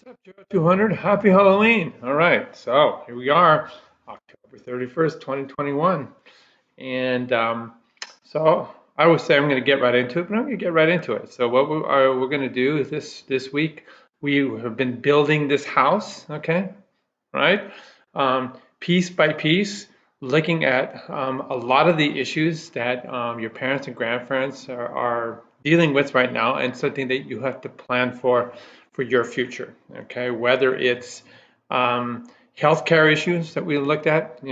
What's up, Joe 200? Happy Halloween. All right, so here we are, October 31st, 2021. And so I would say I'm going to get right into it, but I'm going to get right into it. So what we're going to do is this week, we have been building this house, okay, right? Piece by piece, looking at a lot of the issues that your parents and grandparents are dealing with right now, and something that you have to plan for your future. Okay, whether it's healthcare issues that we looked at,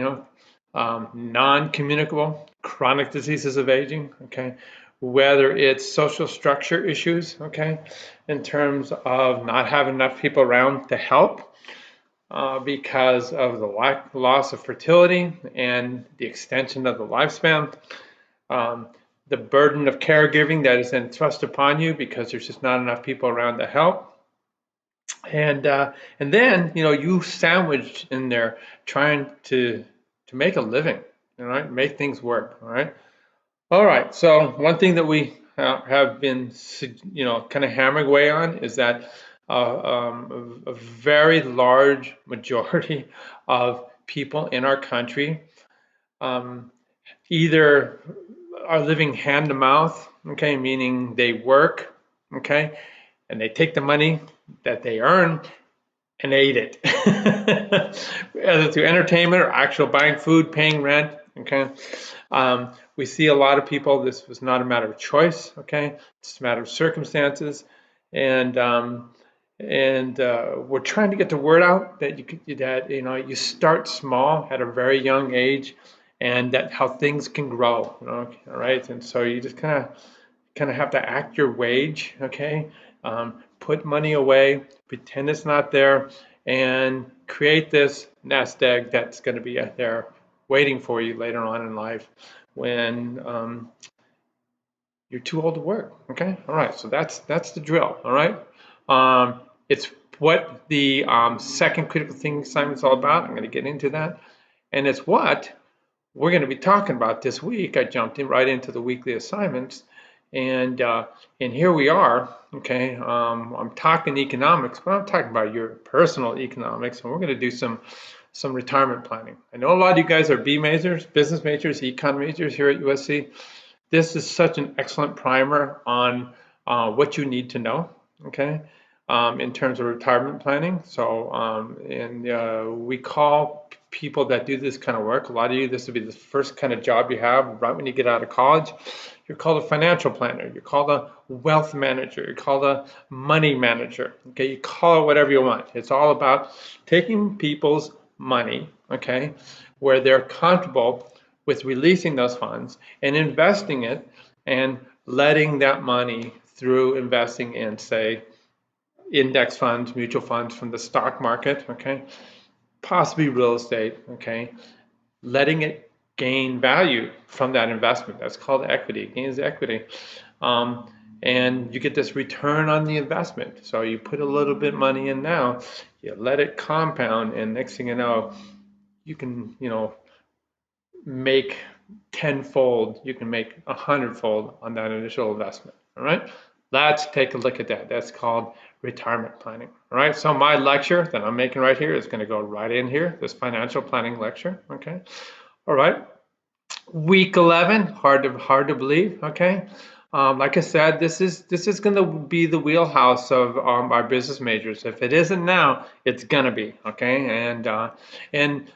non-communicable chronic diseases of aging. Okay, whether it's social structure issues. Okay, in terms of not having enough people around to help because of the loss of fertility and the extension of the lifespan. Um, the burden of caregiving that is then thrust upon you because there's just not enough people around to help. And then you sandwiched in there trying to make a living, all right, make things work, all right. All right. So one thing that we have been, kind of hammering away on is that a very large majority of people in our country um, either are living hand to mouth, okay, meaning they work, okay, and they take the money that they earn and they eat it, either through entertainment or actual buying food, paying rent, okay. We see a lot of people, this was not a matter of choice, okay, it's a matter of circumstances, and we're trying to get the word out that you start small at a very young age, and that how things can grow, all right. And so you just kind of have to act your wage, okay? Put money away, pretend it's not there, and create this nest egg that's going to be there waiting for you later on in life when you're too old to work. Okay, all right. So that's the drill. All right. It's what the second critical thinking assignment is all about. I'm going to get into that, and it's what we're going to be talking about this week. I jumped in right into the weekly assignments, and here we are. Okay, I'm talking economics, but I'm talking about your personal economics, and we're going to do some retirement planning. I know a lot of you guys are B majors, business majors, econ majors here at USC. This is such an excellent primer on what you need to know. Okay, in terms of retirement planning. So, and we call people that do this kind of work, a lot of you, this will be the first kind of job you have right when you get out of college. You're called a financial planner. You're called a wealth manager. You're called a money manager. Okay, you call it whatever you want. It's all about taking people's money, okay, where they're comfortable with releasing those funds and investing it and letting that money through investing in, say, index funds, mutual funds from the stock market, okay, possibly real estate, okay, letting it gain value from that investment. That's called equity, it gains equity. And you get this return on the investment. So you put a little bit money in now, you let it compound, and next thing you know, you can, make tenfold, you can make 100-fold on that initial investment. All right, let's take a look at that. That's called retirement planning. All right, so my lecture that I'm making right here is going to go right in here, this financial planning lecture. Okay, all right, week 11, hard to believe. Okay, like I said, this is going to be the wheelhouse of our business majors. If it isn't now, it's going to be. Okay, and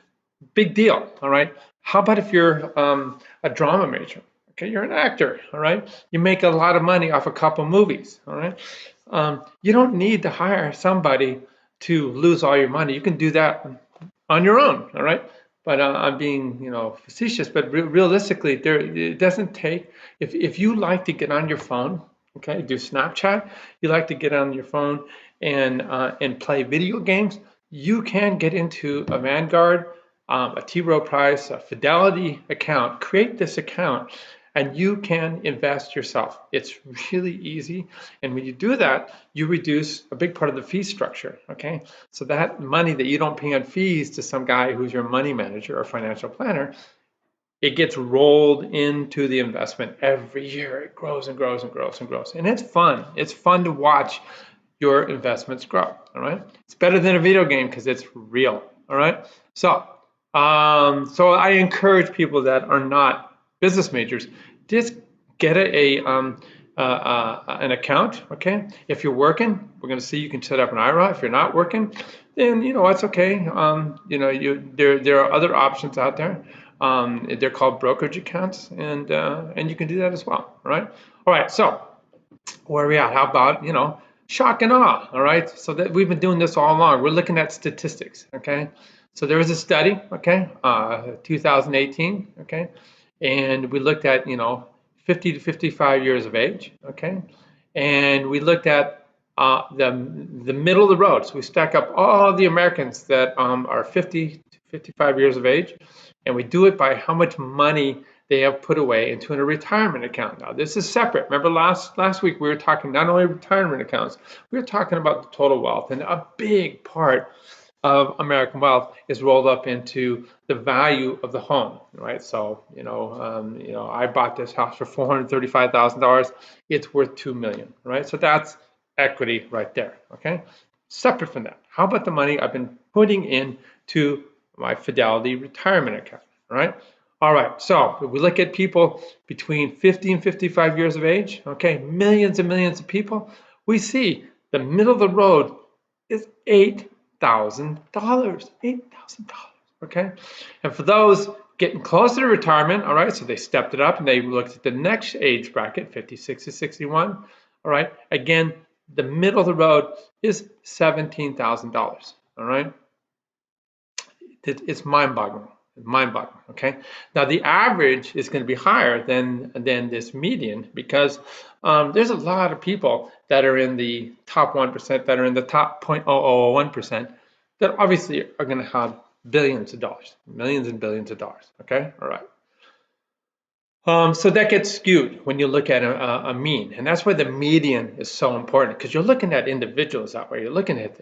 big deal. All right. How about if you're a drama major? Okay, you're an actor. All right. You make a lot of money off a couple movies. All right. You don't need to hire somebody to lose all your money. You can do that on your own. All right. But I'm being, facetious. But realistically, it doesn't take. If you like to get on your phone, okay, do Snapchat. You like to get on your phone and play video games. You can get into a Vanguard, a T. Rowe Price, a Fidelity account. Create this account and you can invest yourself. It's really easy. And when you do that, you reduce a big part of the fee structure, okay? So that money that you don't pay on fees to some guy who's your money manager or financial planner, it gets rolled into the investment every year. It grows and grows and grows and grows. And it's fun. It's fun to watch your investments grow. All right, it's better than a video game because it's real. All right, so so I encourage people that are not business majors, just get an account. Okay, if you're working, we're going to see you can set up an IRA. If you're not working, then it's okay. There are other options out there. They're called brokerage accounts, and you can do that as well. All right. So where are we at? How about shock and awe? All right. So that we've been doing this all along. We're looking at statistics. Okay. So there was a study. Okay. 2018. Okay. And we looked at 50 to 55 years of age. Okay. And we looked at the middle of the road. So we stack up all the Americans that are 50 to 55 years of age, and we do it by how much money they have put away into a retirement account. Now, this is separate. Remember last week we were talking not only retirement accounts, we were talking about the total wealth, and a big part of American wealth is rolled up into the value of the home, right? So, I bought this house for $435,000. It's worth $2 million, right? So that's equity right there, okay? Separate from that, how about the money I've been putting into my Fidelity retirement account, right? All right, so if we look at people between 50 and 55 years of age, okay, millions and millions of people, we see the middle of the road is $8,000, $8,000, okay? And for those getting closer to retirement, all right, so they stepped it up and they looked at the next age bracket, 56 to 61, all right, again, the middle of the road is $17,000, all right? It's mind-boggling. Mind-boggling. Okay. Now the average is going to be higher than this median because there's a lot of people that are in the top 1%, that are in the top 0.0001%, that obviously are going to have billions of dollars, millions and billions of dollars. Okay. All right. So that gets skewed when you look at a mean, and that's why the median is so important, because you're looking at individuals that way. You're looking at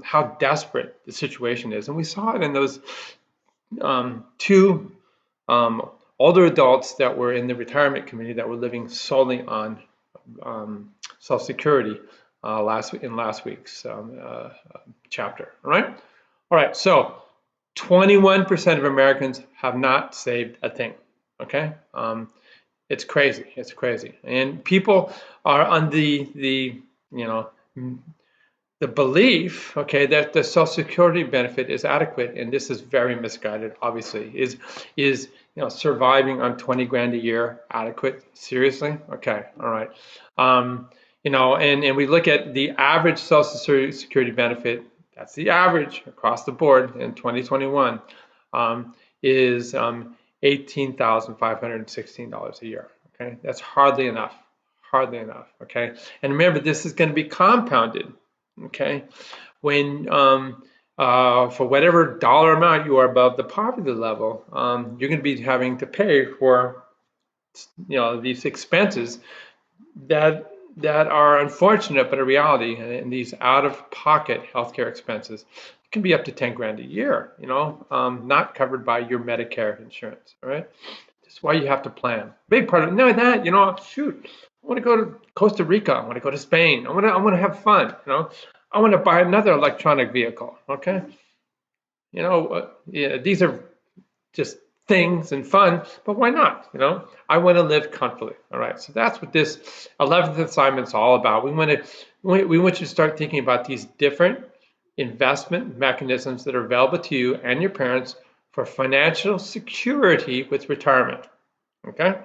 how desperate the situation is, and we saw it in those two older adults that were in the retirement community that were living solely on Social Security last week's chapter. All right. So 21% of Americans have not saved a thing. Okay, it's crazy. It's crazy, and people are on the belief, okay, that the Social Security benefit is adequate, and this is very misguided. Obviously, is surviving on 20 grand a year adequate? Seriously? Okay, all right. And we look at the average Social Security benefit. That's the average across the board in 2021. Is $18,516 a year. Okay, that's hardly enough. Hardly enough. Okay, and remember, this is going to be compounded. Okay, when for whatever dollar amount you are above the poverty level, you're going to be having to pay for these expenses that are unfortunate but a reality, and these out-of-pocket healthcare expenses can be up to 10 grand a year, not covered by your Medicare insurance. All right, that's why you have to plan. Big part of that, shoot, I want to go to Costa Rica, I want to go to Spain, I want to have fun, I want to buy another electronic vehicle. Okay, these are just things and fun, but why not? I want to live comfortably. All right, so that's what this 11th assignment is all about. We want you to start thinking about these different investment mechanisms that are available to you and your parents for financial security with retirement. Okay,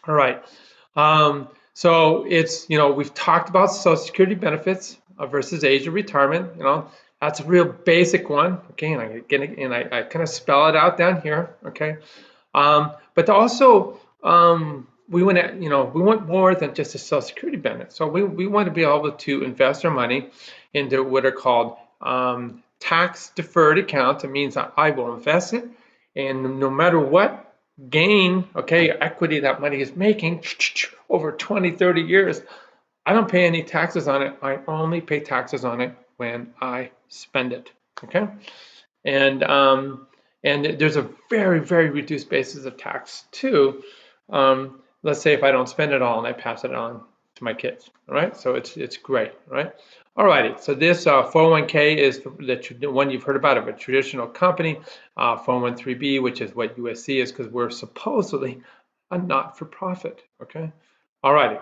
all right. So it's we've talked about Social Security benefits versus age of retirement. That's a real basic one, okay, and I kind of spell it out down here, okay. But also we want to, we want more than just a Social Security benefit. So we want to be able to invest our money into what are called tax deferred accounts. It means that I will invest it, and no matter what gain, okay, equity that money is making over 20, 30 years, I don't pay any taxes on it. I only pay taxes on it when I spend it, okay? And there's a very, very reduced basis of tax too. Let's say if I don't spend it all and I pass it on to my kids. All right, so it's great. All right. All righty. So this 401k is the one you've heard about of a traditional company. 401(b), which is what USC is, because we're supposedly a not-for-profit. Okay. All righty.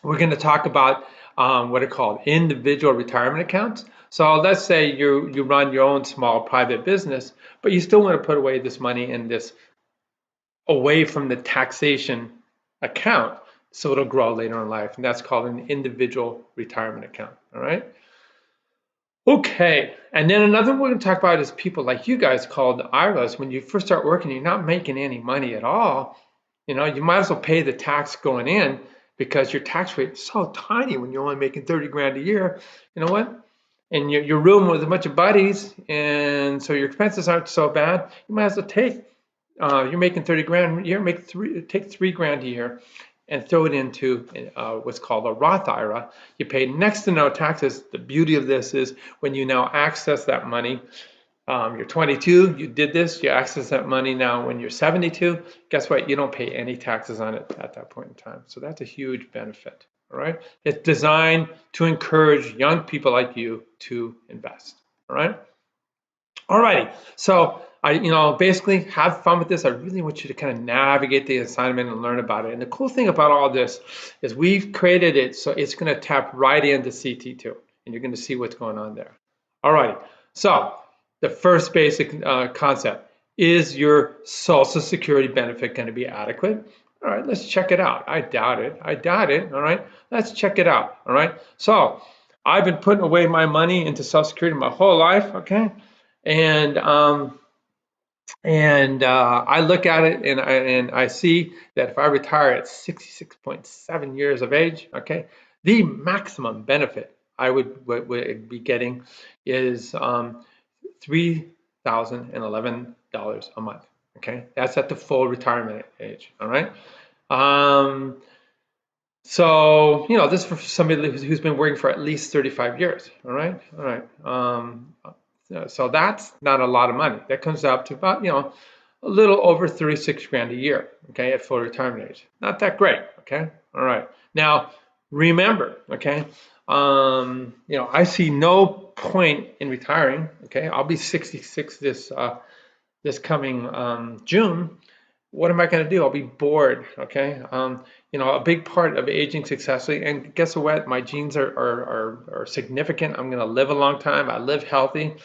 We're going to talk about what are called individual retirement accounts. So let's say you run your own small private business, but you still want to put away this money in this away from the taxation account, so it'll grow later in life, and that's called an individual retirement account. All right. Okay, and then another one we're going to talk about is people like you guys called IRAs. When you first start working, you're not making any money at all. You know, you might as well pay the tax going in because your tax rate is so tiny when you're only making 30 grand a year. You know what? And you're rooming with a bunch of buddies, and so your expenses aren't so bad. You might as well take. You're making 30 grand a year. Take 3 grand a year, and throw it into what's called a Roth IRA. You pay next to no taxes. The beauty of this is when you now access that money. You're 22, you did this, you access that money now when you're 72, guess what? You don't pay any taxes on it at that point in time. So that's a huge benefit, all right? It's designed to encourage young people like you to invest, all right? All righty, so basically have fun with this. I really want you to kind of navigate the assignment and learn about it. And the cool thing about all this is we've created it so it's gonna tap right into CT2, and you're gonna see what's going on there. All righty, so the first basic concept, is your Social Security benefit going to be adequate? All right, let's check it out. I doubt it. All right, let's check it out. All right, so I've been putting away my money into Social Security my whole life. Okay, and I look at it and I see that if I retire at 66.7 years of age, okay, the maximum benefit I would be getting is $3,011 a month. Okay, that's at the full retirement age. All right. So this is for somebody who's been working for at least 35 years. All right. All right. So that's not a lot of money. That comes up to about a little over 36 grand a year. Okay, at full retirement age. Not that great. Okay. All right. Now remember. Okay. I see no point in retiring. Okay, I'll be 66 this coming June. What am I going to do? I'll be bored. Okay, a big part of aging successfully, and guess what? My genes are significant. I'm going to live a long time. I live healthy.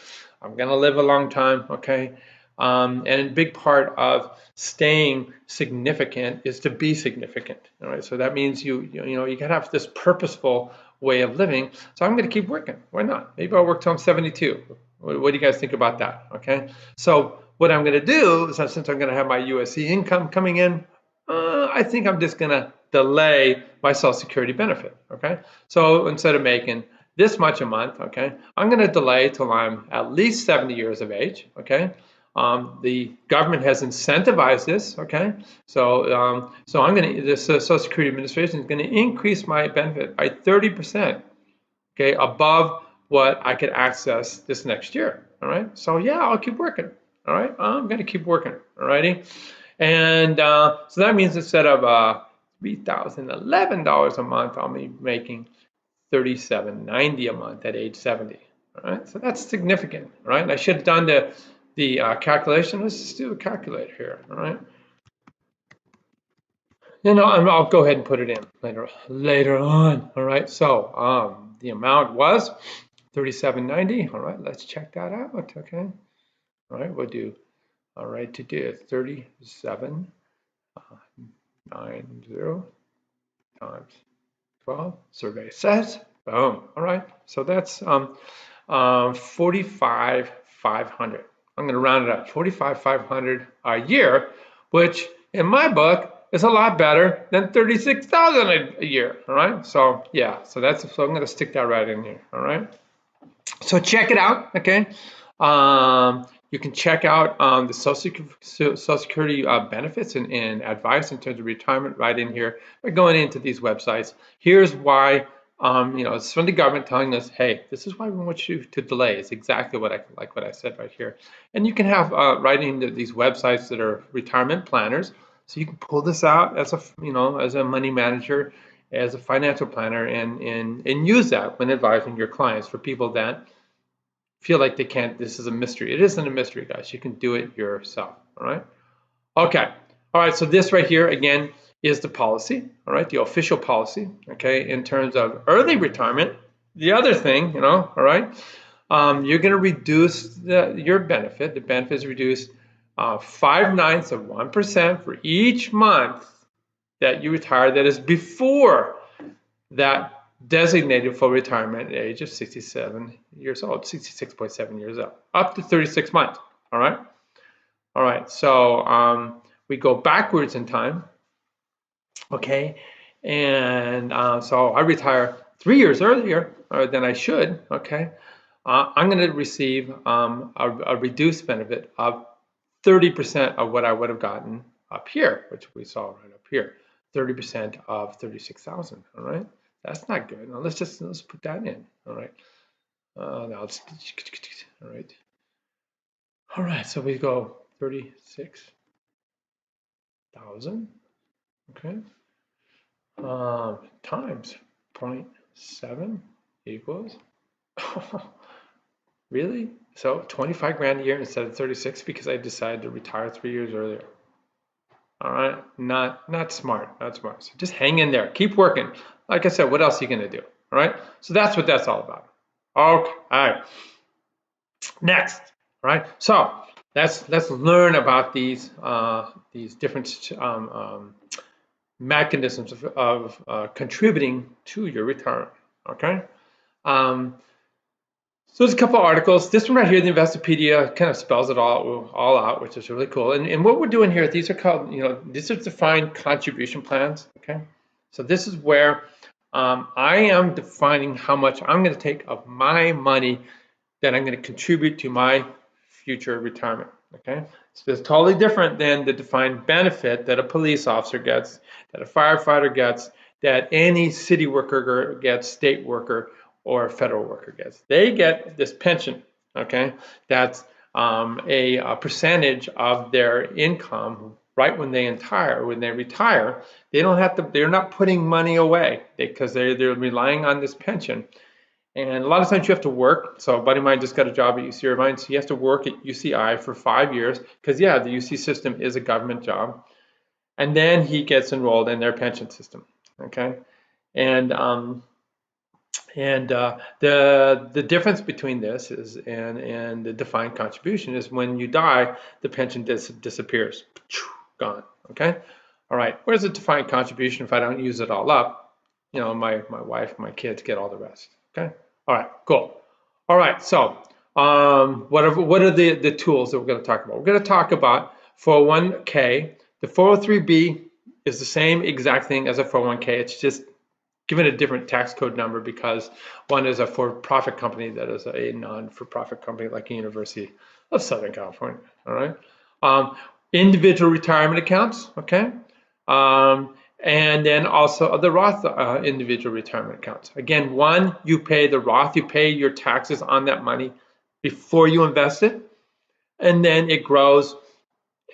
I'm going to live a long time. Okay, and a big part of staying significant is to be significant. All right, so that means you got to have this purposeful way of living. So I'm going to keep working. Why not? Maybe I'll work till I'm 72. What do you guys think about that? Okay, so what I'm going to do is, since I'm going to have my USC income coming in, I think I'm just going to delay my Social Security benefit. Okay, so instead of making this much a month, okay, I'm going to delay till I'm at least 70 years of age. Okay. The government has incentivized this, okay? So, the Social Security Administration is going to increase my benefit by 30%, okay, above what I could access this next year, all right? So, yeah, I'll keep working, all right? I'm going to keep working, all righty? And so that means instead of $3,011 a month, I'll be making $3,790 a month at age 70, all right? So that's significant, all right? And I should have done the calculation. Let's just do the calculator here, all right? I'll go ahead and put it in later on, all right? So the amount was $3,790. All right, let's check that out. Okay, all right, we'll do. All right, to do it, 3,790 times 12. Survey says, boom. All right, so that's 45,500. I'm going to round it up, 45,500 a year, which in my book is a lot better than 36,000 a year. All right, so yeah, so I'm going to stick that right in here. All right, so check it out. Okay, you can check out the Social Security benefits and advice in terms of retirement right in here by going into these websites. Here's why. It's from the government telling us, hey, this is why we want you to delay. It's exactly what I said right here. And you can have right into these websites that are retirement planners, so you can pull this out as a money manager as a financial planner and use that when advising your clients for people that feel like they can't. This is a mystery. It isn't a mystery, guys. You can do it yourself. All right. Okay. All right. So this right here again is the policy. All right. The official policy. Okay. In terms of early retirement, the other thing, all right, you're going to reduce your benefit. The benefit is reduced 5/9 of 1% for each month that you retire that is before that designated for retirement at the age of 67 years old, 66.7 years old, up to 36 months. All right. All right. So we go backwards in time. Okay. And so I retire 3 years earlier than I should. Okay. I'm going to receive a reduced benefit of 30% of what I would have gotten up here, which we saw right up here, 30% of 36,000. All right, that's not good. Now let's put that in. All right, now it's all right. So we go 36,000. Okay, times 0.7 equals. Really? So 25 grand a year instead of 36 because I decided to retire 3 years earlier. All right, not smart, not smart. So just hang in there, keep working. Like I said, what else are you gonna do? All right, so that's what that's all about. Okay, all right. Next, all right. So let's learn about these different mechanisms of contributing to your retirement. Okay. So there's a couple articles. This one right here, the Investopedia, kind of spells it all out, which is really cool. And what we're doing here, these are called, these are defined contribution plans. Okay, so this is where I am defining how much I'm going to take of my money that I'm going to contribute to my future retirement. Okay, so it's totally different than the defined benefit that a police officer gets, that a firefighter gets, that any city worker gets, state worker, or a federal worker gets. They get this pension, okay? That's a percentage of their income right when they retire. They don't have to, they're not putting money away because they're relying on this pension. And a lot of times you have to work. So a buddy of mine just got a job at UC Irvine, so he has to work at UCI for 5 years because, yeah, the UC system is a government job. And then he gets enrolled in their pension system, okay? And the difference between this is and the defined contribution is when you die, the pension disappears, gone. Okay, all right. Where's the defined contribution? If I don't use it all up, my wife, my kids get all the rest. Okay, all right, cool. All right, so what are the tools that we're going to talk about? We're going to talk about 401k. The 403b is the same exact thing as a 401k. It's just given a different tax code number because one is a for-profit company that is a non-for-profit company like the University of Southern California. All right. Individual retirement accounts, okay, and then also the Roth individual retirement accounts. Again, one, you pay the Roth, you pay your taxes on that money before you invest it, and then it grows,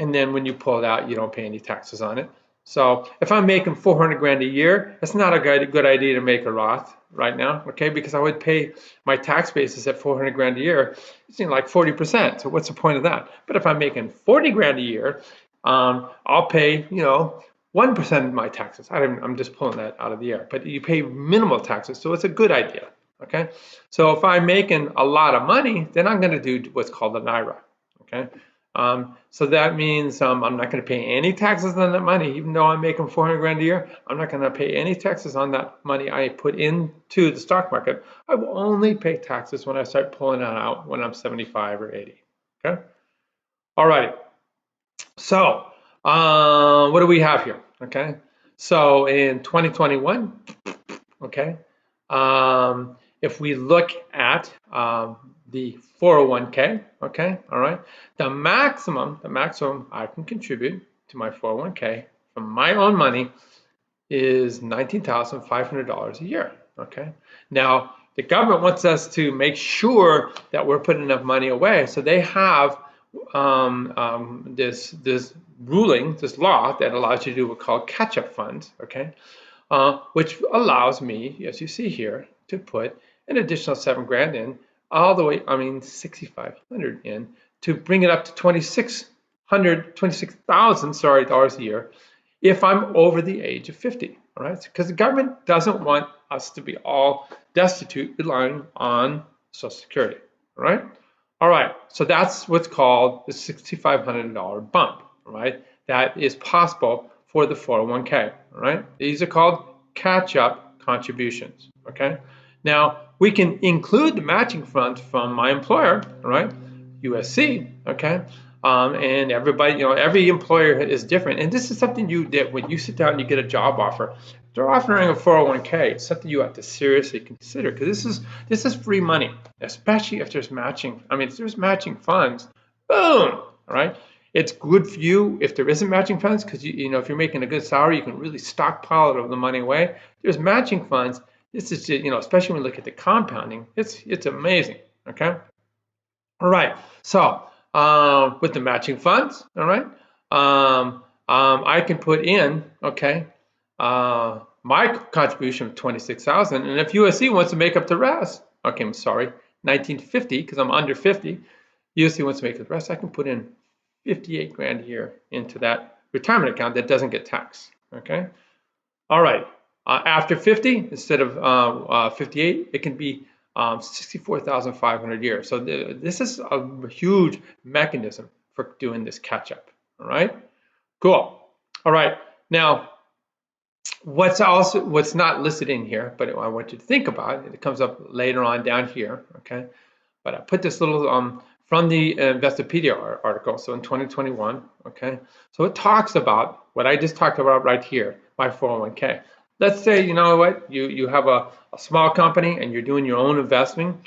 and then when you pull it out, you don't pay any taxes on it. So if I'm making 400 grand a year, it's not a good idea to make a Roth right now, okay? Because I would pay my tax basis at 400 grand a year, it's like 40%. So what's the point of that? But if I'm making 40 grand a year, I'll pay, 1% of my taxes. I'm just pulling that out of the air, but you pay minimal taxes, so it's a good idea, okay? So if I'm making a lot of money, then I'm going to do what's called an IRA, okay? So that means I'm not going to pay any taxes on that money, even though I'm making 400 grand a year. I'm not going to pay any taxes on that money I put into the stock market. I will only pay taxes when I start pulling it out when I'm 75 or 80. Okay. All righty. So what do we have here? Okay. So in 2021, okay, if we look at the 401k, okay, all right, the maximum I can contribute to my 401k from my own money is $19,500 a year, okay. Now, the government wants us to make sure that we're putting enough money away, so they have this ruling, this law that allows you to do what's called catch-up funds, okay. which allows me, as you see here, to put an additional 7 grand in, all the way, 6,500 in, to bring it up to 26,000, sorry, dollars a year, if I'm over the age of 50, all right? Because the government doesn't want us to be all destitute, relying on Social Security, all right? All right, so that's what's called the $6,500 bump, all right? That is possible for the 401k, all right? These are called catch-up contributions, okay? Now, we can include the matching funds from my employer, all right? USC, okay? And everybody, every employer is different. And this is something you did when you sit down and you get a job offer. They're offering a 401k. It's something you have to seriously consider, because this is free money, especially if there's matching. If there's matching funds, boom, all right? It's good for you if there isn't matching funds, because if you're making a good salary, you can really stockpile the money away. There's matching funds. This is just, especially when we look at the compounding, it's amazing. Okay. All right. So with the matching funds, all right, I can put in, okay, my contribution of 26,000, and if USC wants to make up the rest, okay, I'm sorry, 1950, because I'm under 50, USC wants to make up the rest, I can put in 58 grand a year into that retirement account that doesn't get taxed. Okay. All right. After 50, instead of 58, it can be 64,500 a year. So this is a huge mechanism for doing this catch up. All right. Cool. All right. Now, what's not listed in here, but I want you to think about it. It comes up later on down here. Okay. But I put this little from the Investopedia article, so in 2021, okay? So it talks about what I just talked about right here, my 401k. Let's say, you know what, you have a small company and you're doing your own investing.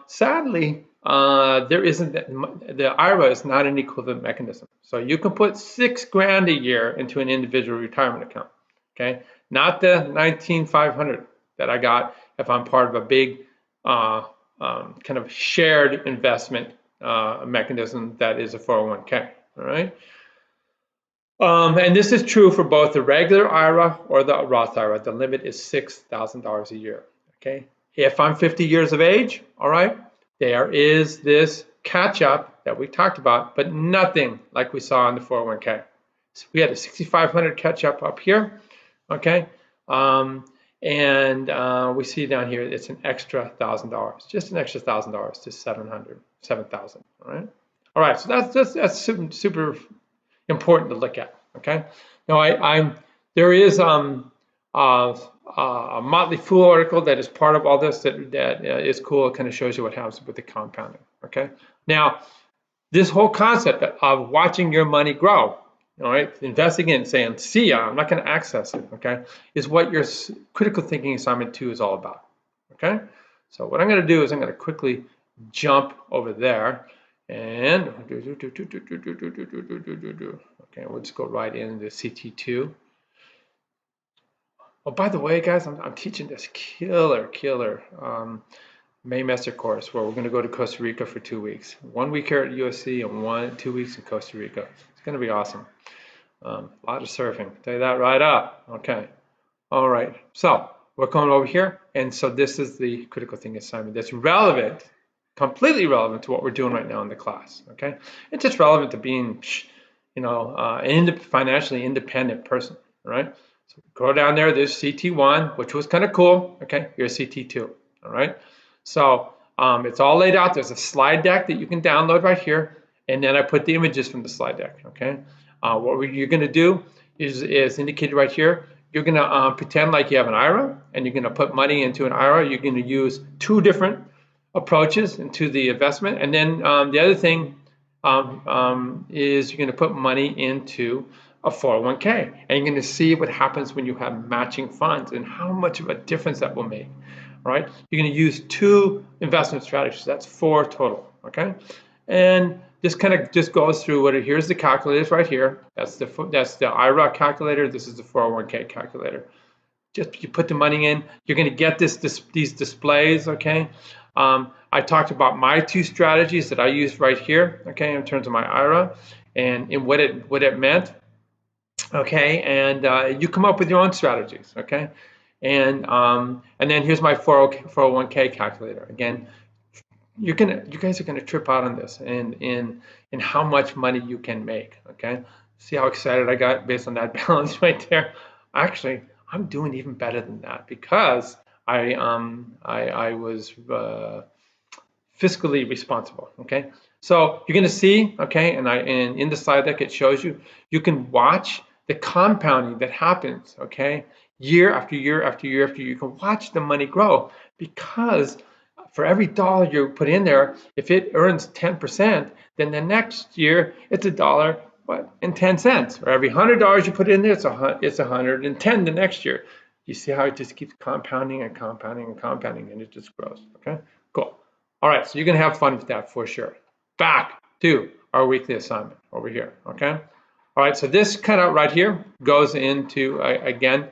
Sadly, there isn't, the IRA is not an equivalent mechanism. So you can put 6 grand a year into an individual retirement account, okay? Not the 19,500 that I got if I'm part of a big kind of shared investment mechanism that is a 401k, all right? And this is true for both the regular IRA or the Roth IRA. The limit is $6,000 a year, okay? If I'm 50 years of age, all right, there is this catch-up that we talked about, but nothing like we saw in the 401k. So we had a 6,500 catch-up up here, okay? And we see down here it's an extra $1,000, just an extra $1,000 to 7,000. All right. So that's super important to look at. Okay. Now there is a Motley Fool article that is part of all this that is cool. It kind of shows you what happens with the compounding. Okay. Now this whole concept of watching your money grow, all right, investing in, saying, see ya, I'm not going to access it, okay, is what your critical thinking assignment 2 is all about, okay? So what I'm going to do is I'm going to quickly jump over there and, okay, we'll just go right into CT2. Oh, by the way, guys, I'm teaching this killer Maymester course where we're going to go to Costa Rica for 2 weeks. 1 week here at USC and 2 weeks in Costa Rica. It's going to be awesome. A lot of surfing, tell you that right up. Okay. All right. So we're going over here. And so this is the critical thinking assignment that's relevant, completely relevant to what we're doing right now in the class. Okay. It's just relevant to being, an financially independent person. Right. So go down there. There's CT1, which was kind of cool. Okay. Here's CT2. All right. So it's all laid out. There's a slide deck that you can download right here. And then I put the images from the slide deck. Okay. What you're going to do is indicated right here. You're going to pretend like you have an IRA, and you're going to put money into an IRA. You're going to use 2 different approaches into the investment. And then the other thing is you're going to put money into a 401k. And you're going to see what happens when you have matching funds and how much of a difference that will make. All right? You're going to use 2 investment strategies. That's 4 total. Okay? And this kind of just goes through here's the calculators right here. That's the IRA calculator. This is the 401k calculator. Just you put the money in, you're going to get these displays. Okay. I talked about my 2 strategies that I used right here. Okay, in terms of my IRA and what it meant. Okay, and you come up with your own strategies. Okay, and then here's my 401k calculator. Again, you guys are gonna trip out on this and in how much money you can make. Okay, see how excited I got based on that balance right there. Actually, I'm doing even better than that because I was fiscally responsible. Okay, so you're going to see. Okay, and in the slide deck it shows you you can watch the compounding that happens. Okay, year after year after year after year, you can watch the money grow because for every dollar you put in there, if it earns 10%, then the next year it's a dollar and 10 cents. Or every $100 you put in there, it's 110 the next year. You see how it just keeps compounding and compounding and compounding, and it just grows. Okay, cool. All right, so you're gonna have fun with that for sure. Back to our weekly assignment over here. Okay. All right, so this cutout right here goes into again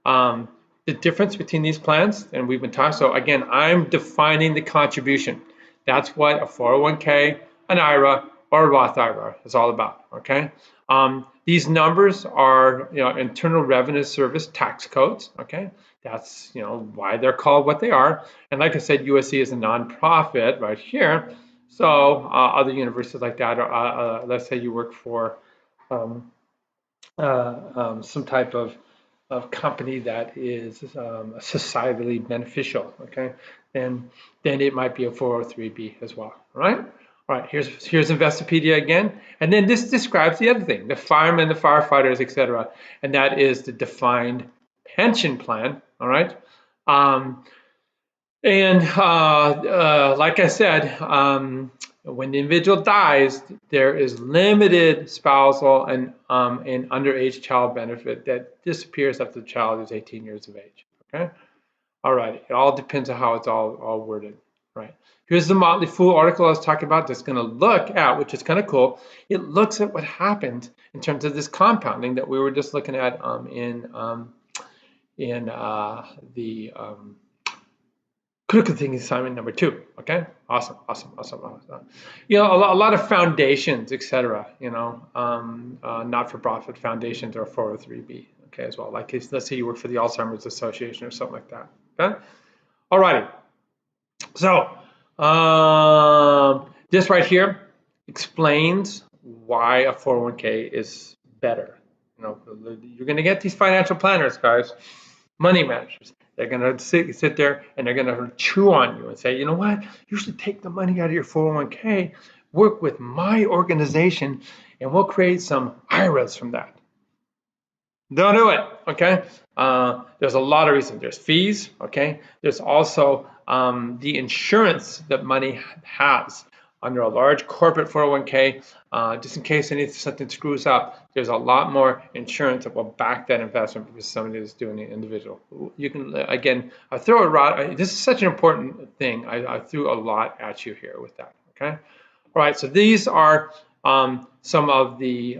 the difference between these plans, and we've been talking. So again, I'm defining the contribution. That's what a 401k, an IRA, or a Roth IRA is all about. Okay. These numbers are Internal Revenue Service tax codes. Okay. That's why they're called what they are. And like I said, USC is a nonprofit right here. So other universities like that, or let's say you work for some type of company that is societally beneficial, okay, then it might be a 403b as well, right? All right, here's Investopedia again, and then this describes the other thing, the firemen, the firefighters, etc., and that is the defined pension plan. All right, and like I said, when the individual dies, there is limited spousal and underage child benefit that disappears after the child is 18 years of age. Okay, all right. It all depends on how it's all worded. Right. Here's the Motley Fool article I was talking about. That's going to look at, which is kind of cool. It looks at what happened in terms of this compounding that we were just looking at in the critical thinking assignment number 2. Okay, awesome. A lot of foundations, etc. Not-for-profit foundations or 403b. Okay, as well. Like let's say you work for the Alzheimer's Association or something like that. Okay, all righty. So this right here explains why a 401k is better. You're going to get these financial planners, guys, money managers. They're going to sit there and they're going to chew on you and say, you know what? You should take the money out of your 401k, work with my organization, and we'll create some IRAs from that. Don't do it, okay? There's a lot of reasons. There's fees, okay? There's also the insurance that money has under a large corporate 401k, just in case something screws up. There's a lot more insurance that will back that investment because somebody is doing it individual. You can, again, I throw a lot. This is such an important thing. I threw a lot at you here with that, okay? All right, so these are some of the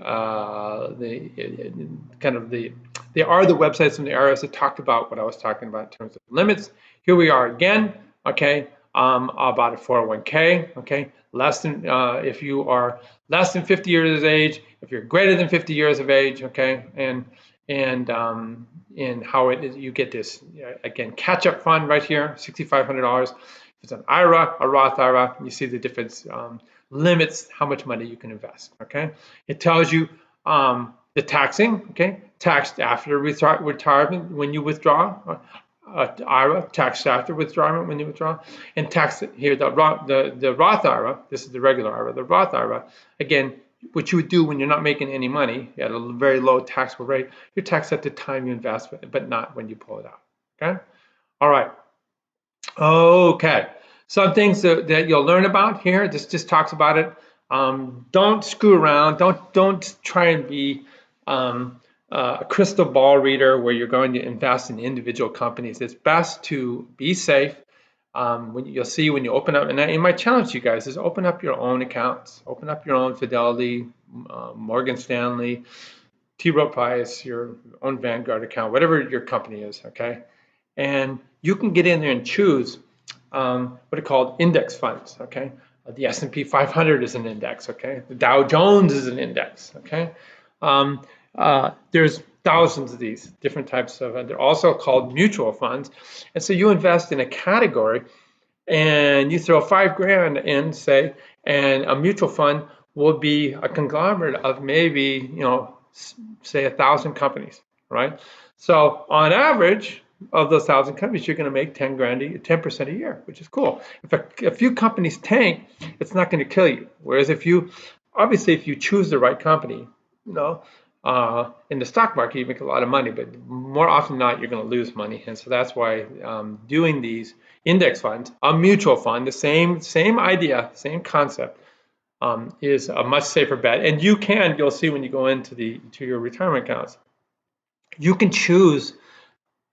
they are the websites from the IRS that talked about what I was talking about in terms of limits. Here we are again, okay, about a 401k, okay, if you are less than 50 years of age, if you're greater than 50 years of age, okay, and how it is, you get this again catch-up fund right here, $6,500. If it's an IRA, a Roth IRA, you see the difference. Limits how much money you can invest. Okay, it tells you the taxing. Okay, taxed after retirement when you withdraw. IRA taxed after withdrawal when you withdraw, and tax here the Roth IRA. This is the regular IRA. The Roth IRA, again, what you would do when you're not making any money at a very low taxable rate, you're taxed at the time you invest, but not when you pull it out. Okay, all right. Okay, some things that you'll learn about here. This just talks about it. Don't screw around. Don't try and be a crystal ball reader where you're going to invest in individual companies. It's best to be safe. You'll see when you open up, and my challenge to you guys is open up your own accounts. Open up your own Fidelity, Morgan Stanley, T. Rowe Price, your own Vanguard account, whatever your company is. Okay. And you can get in there and choose what are called index funds. Okay, the S&P 500 is an index. Okay, the Dow Jones is an index. Okay, there's thousands of these different types of, and they're also called mutual funds. And so you invest in a category and you throw 5 grand in, say, and a mutual fund will be a conglomerate of maybe, say 1,000 companies, right? So on average, of those 1,000 companies, you're going to make 10 grand, 10% a year, which is cool. If a few companies tank, it's not going to kill you. Whereas obviously, if you choose the right company, in the stock market, you make a lot of money, but more often than not, you're going to lose money. And so that's why doing these index funds, a mutual fund, the same idea, same concept, is a much safer bet. And you'll see when you go to your retirement accounts, you can choose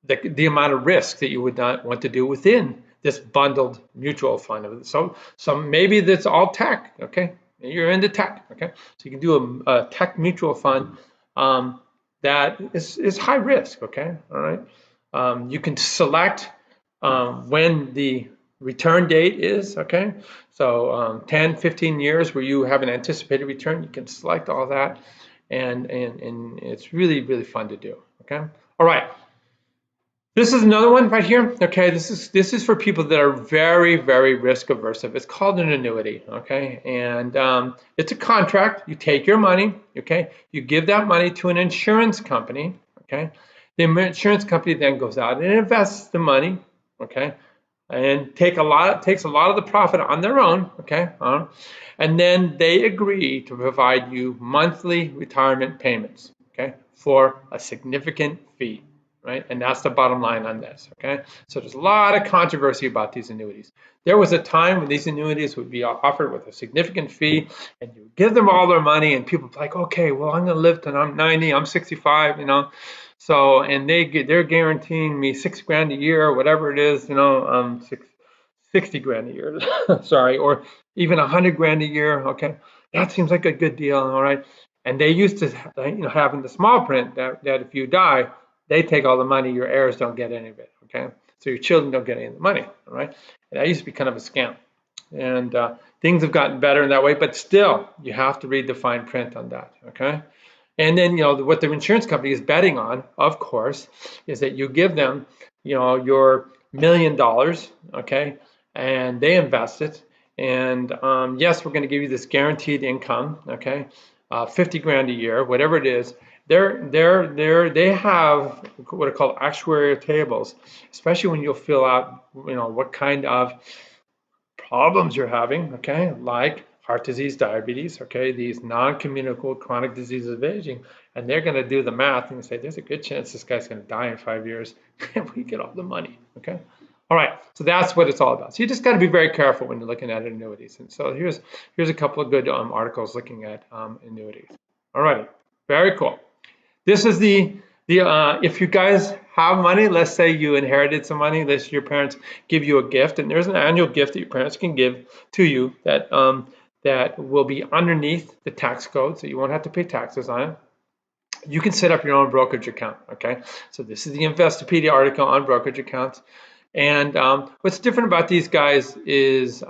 the amount of risk that you would not want to do within this bundled mutual fund. So maybe that's all tech, okay? You're into tech, okay? So you can do a tech mutual fund that is high risk, okay? All right. You can select when the return date is, okay? So 10, 15 years where you have an anticipated return, you can select all that, and it's really, really fun to do, okay? All right. This is another one right here. Okay, this is for people that are very, very risk averse. It's called an annuity. Okay, and it's a contract. You take your money. Okay, you give that money to an insurance company. Okay, the insurance company then goes out and invests the money. Okay, and takes a lot of the profit on their own. Okay, and then they agree to provide you monthly retirement payments. Okay, for a significant fee. Right? And that's the bottom line on this, okay? So there's a lot of controversy about these annuities. There was a time when these annuities would be offered with a significant fee, and you give them all their money, and people are like, okay, well, I'm going to live till I'm 90, I'm 65, So, and they're guaranteeing me 6 grand a year, or whatever it is, 60 grand a year, sorry, or even 100 grand a year, okay? That seems like a good deal, all right? And they used to, have in the small print that if you die, they take all the money, your heirs don't get any of it, okay? So your children don't get any of the money, all right? And that used to be kind of a scam. And things have gotten better in that way, but still, you have to read the fine print on that, okay? And then, what the insurance company is betting on, of course, is that you give them, your $1 million, okay? And they invest it. And yes, we're going to give you this guaranteed income, okay? 50 grand a year, whatever it is. They have what are called actuarial tables, especially when you'll fill out, what kind of problems you're having, okay, like heart disease, diabetes, okay, these non-communicable chronic diseases of aging, and they're going to do the math and say, there's a good chance this guy's going to die in 5 years, and we get all the money, okay? All right, so that's what it's all about. So you just got to be very careful when you're looking at annuities. And so here's a couple of good articles looking at annuities. All righty, very cool. This is if you guys have money, let's say you inherited some money, let's say your parents give you a gift, and there's an annual gift that your parents can give to you that will be underneath the tax code, so you won't have to pay taxes on it. You can set up your own brokerage account, okay? So this is the Investopedia article on brokerage accounts. And what's different about these guys is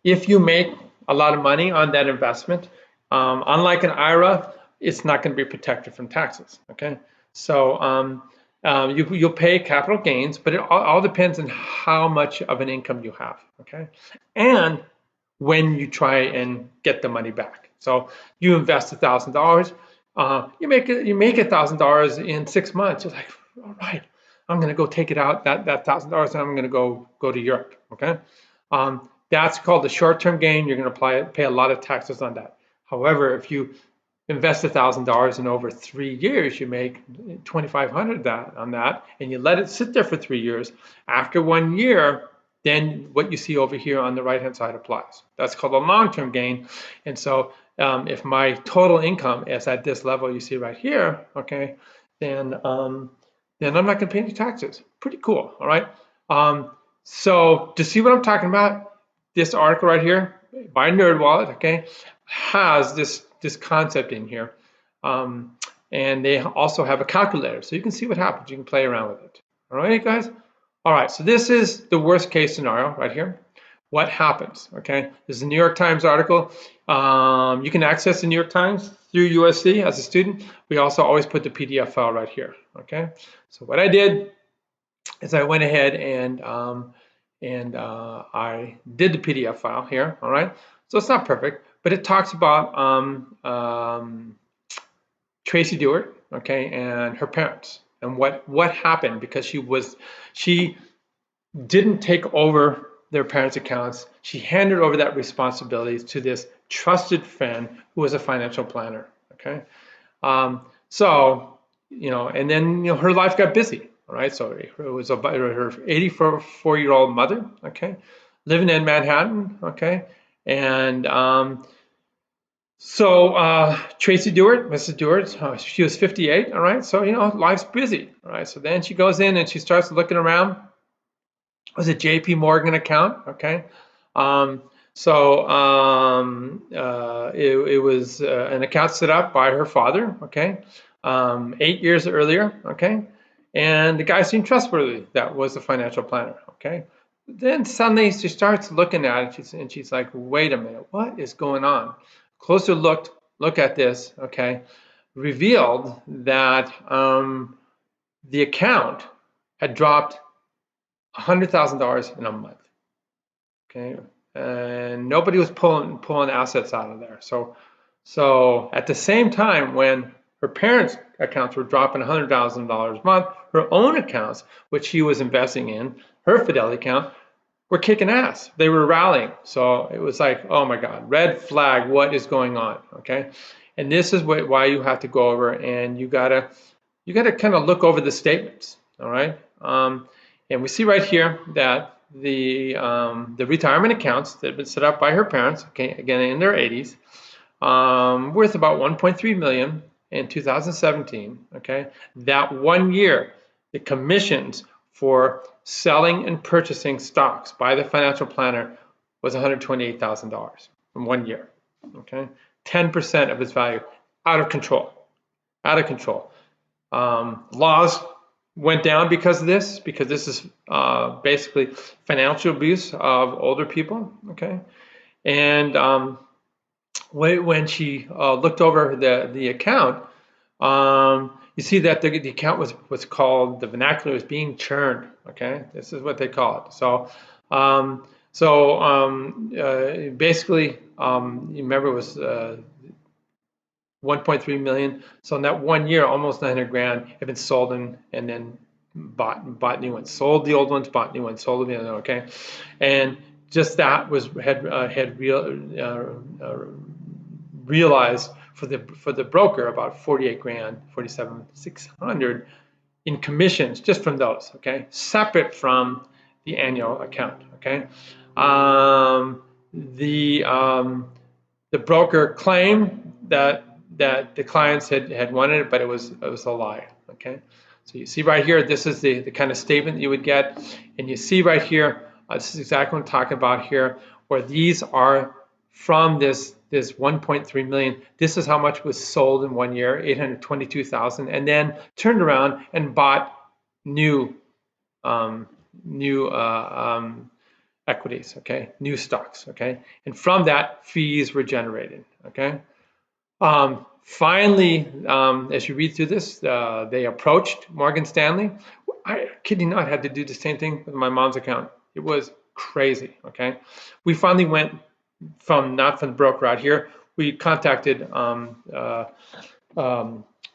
if you make a lot of money on that investment, unlike an IRA, it's not going to be protected from taxes, okay? So you'll pay capital gains, but it all depends on how much of an income you have, okay? And when you try and get the money back. So you invest $1,000, you make $1,000 in 6 months. You're like, all right, I'm going to go take it out, that $1,000, and I'm going to go to Europe, okay? That's called the short-term gain. You're going to pay a lot of taxes on that. However, if you invest $1,000 and over 3 years, you make $2,500 on that, and you let it sit there for 3 years. After 1 year, then what you see over here on the right-hand side applies. That's called a long-term gain. And so if my total income is at this level you see right here, okay, then I'm not going to pay any taxes. Pretty cool, all right? So to see what I'm talking about, this article right here by NerdWallet, okay, has this concept in here. And they also have a calculator, so you can see what happens. You can play around with it. All right, guys? All right, so this is the worst case scenario right here, what happens. Okay, this is a New York Times article. You can access the New York Times through USC as a student. We also always put the PDF file right here. Okay, so what I did is I went ahead and I did the PDF file here. All right, so it's not perfect, but it talks about Tracy Dewart, okay, and her parents, and what happened because she didn't take over their parents' accounts. She handed over that responsibility to this trusted friend who was a financial planner. Okay, so and then her life got busy. All right, so it was about her 84-year-old mother. Okay, living in Manhattan. Okay, and Tracy Dewart, Mrs. Dewart, she was 58. All right, so life's busy. All right, so then she goes in and she starts looking around. It was a JP Morgan account, okay? It was an account set up by her father, okay? 8 years earlier, okay? And the guy seemed trustworthy. That was the financial planner, okay? Then suddenly she starts looking at it and she's like, wait a minute, what is going on? Closer look at this, okay? Revealed that the account had dropped $100,000 in a month. Okay, and nobody was pulling assets out of there. So at the same time, when her parents' accounts were dropping $100,000 a month, her own accounts, which she was investing in, her Fidelity account, were kicking ass. They were rallying. So it was like, oh my God, red flag. What is going on? Okay, and this is why you have to go over and you gotta kind of look over the statements. All right. And we see right here that the retirement accounts that have been set up by her parents, okay, again in their 80s, worth about 1.3 million in 2017. Okay, that 1 year, the commissions for selling and purchasing stocks by the financial planner was $128,000 in 1 year. Okay, 10% of its value, out of control, out of control. Laws went down because of this, because this is basically financial abuse of older people. Okay, and when she looked over the account, you see that the account was called, the vernacular was being churned. Okay, this is what they call it. So basically, you remember it was 1.3 million. So in that 1 year, almost 900 grand have been sold and then bought new ones. Sold the old ones, bought new ones. Sold the other. Okay, and just that had realized for the broker about 48 grand, 47,600 in commissions just from those. Okay, separate from the annual account. Okay, the broker claimed that the clients had wanted it, but it was a lie. Okay, so you see right here, this is the kind of statement you would get, and you see right here, this is exactly what I'm talking about here, where these are from this 1.3 million. This is how much was sold in 1 year, 822,000, and then turned around and bought new equities, okay, new stocks, okay, and from that fees were generated. Okay. Finally, as you read through this, they approached Morgan Stanley. I kid you not, had to do the same thing with my mom's account. It was crazy. Okay, we finally went not from the broker out here. We contacted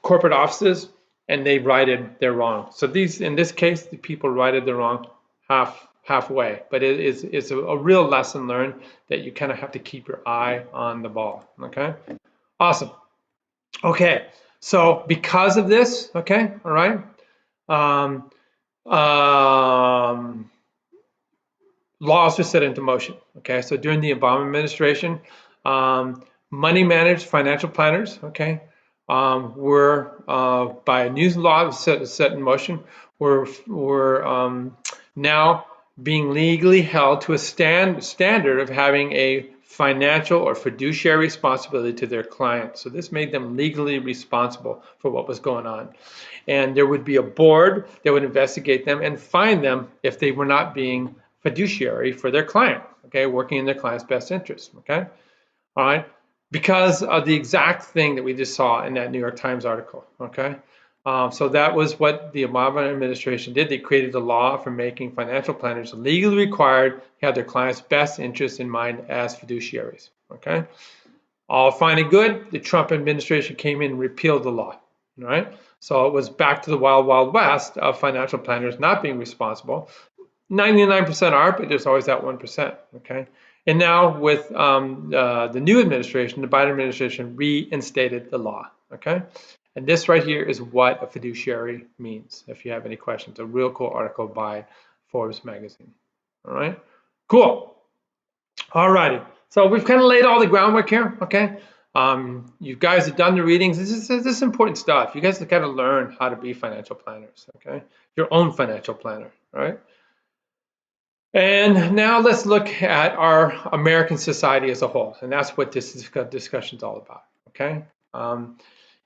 corporate offices, and they righted their wrong. So in this case, the people righted their wrong halfway. But it's a real lesson learned that you kind of have to keep your eye on the ball. Okay. Awesome. Okay, so because of this, okay, all right, laws were set into motion. Okay, so during the Obama administration, money managed financial planners, okay, were by a new law set in motion, were now being legally held to a standard of having a financial or fiduciary responsibility to their clients. So this made them legally responsible for what was going on. And there would be a board that would investigate them and fine them if they were not being fiduciary for their client, okay, working in their client's best interest, okay? All right, because of the exact thing that we just saw in that New York Times article, okay? So that was what the Obama administration did. They created a law for making financial planners legally required to have their clients' best interests in mind as fiduciaries, okay? All fine and good. The Trump administration came in and repealed the law, all right? So it was back to the wild, wild west of financial planners not being responsible. 99% are, but there's always that 1%, okay? And now with the new administration, the Biden administration reinstated the law, okay? And this right here is what a fiduciary means, if you have any questions. A real cool article by Forbes magazine, all right? Cool. All righty. So we've kind of laid all the groundwork here, okay? You guys have done the readings. This is important stuff. You guys have got to learn how to be financial planners, okay? Your own financial planner, right? And now let's look at our American society as a whole, and that's what this discussion is all about, okay?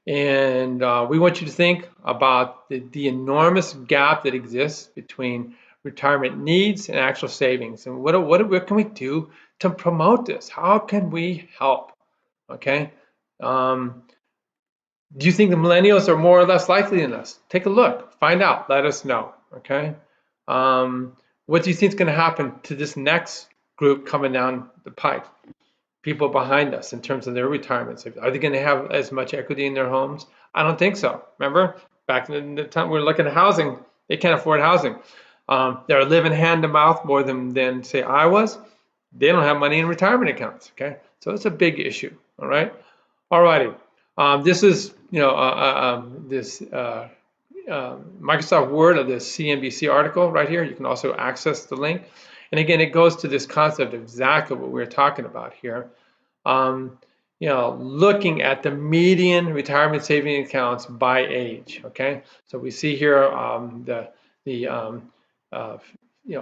We want you to think about the enormous gap that exists between retirement needs and actual savings, and what can we do to promote this? How can we help, okay? Do you think the millennials are more or less likely than us? Take a look, find out, let us know, okay? What do you think is going to happen to this next group coming down the pike? People behind us in terms of their retirements. Are they going to have as much equity in their homes? I don't think so. Remember, back in the time we were looking at housing, they can't afford housing. They're living hand to mouth more than say I was. They don't have money in retirement accounts, okay? So it's a big issue, all right? All righty. This is, Microsoft Word of this CNBC article right here. You can also access the link. And again, it goes to this concept of exactly what we're talking about here. Looking at the median retirement saving accounts by age. Okay, so we see here the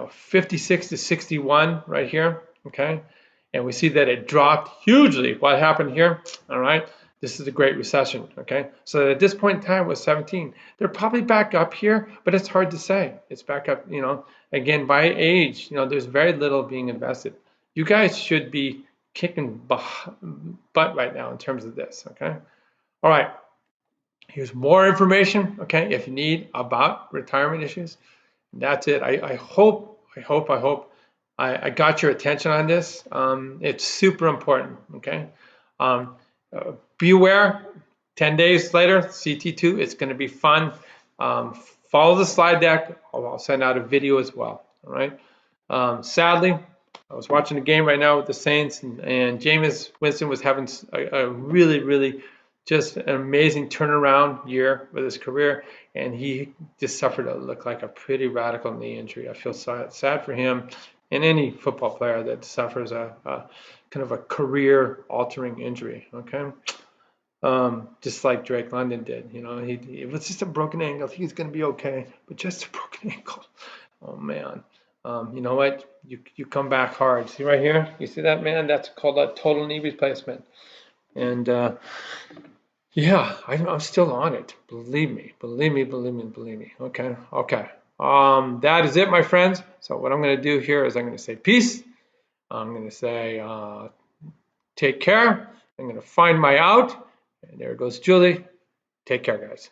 56 to 61 right here. Okay, and we see that it dropped hugely. What happened here? All right. This is the Great Recession, okay? So at this point in time it was 17. They're probably back up here, but it's hard to say. It's back up, again, by age, there's very little being invested. You guys should be kicking butt right now in terms of this, okay? All right, here's more information, okay, if you need about retirement issues. That's it. I hope I got your attention on this. It's super important, okay? Be aware, 10 days later, CT2, it's going to be fun. Follow the slide deck. I'll send out a video as well, all right? Sadly, I was watching a game right now with the Saints, and Jameis Winston was having a really, really just an amazing turnaround year with his career, and he just suffered what looked like a pretty radical knee injury. I feel sad for him and any football player that suffers a kind of a career-altering injury, okay? Just like Drake London did, it was just a broken ankle. He's going to be okay, but just a broken ankle. Oh, man. You know what? You come back hard. See right here? You see that, man? That's called a total knee replacement. And yeah, I'm still on it. Believe me. Okay. That is it, my friends. So what I'm going to do here is I'm going to say peace. I'm going to say take care. I'm going to find my out. And there goes Julie. Take care, guys.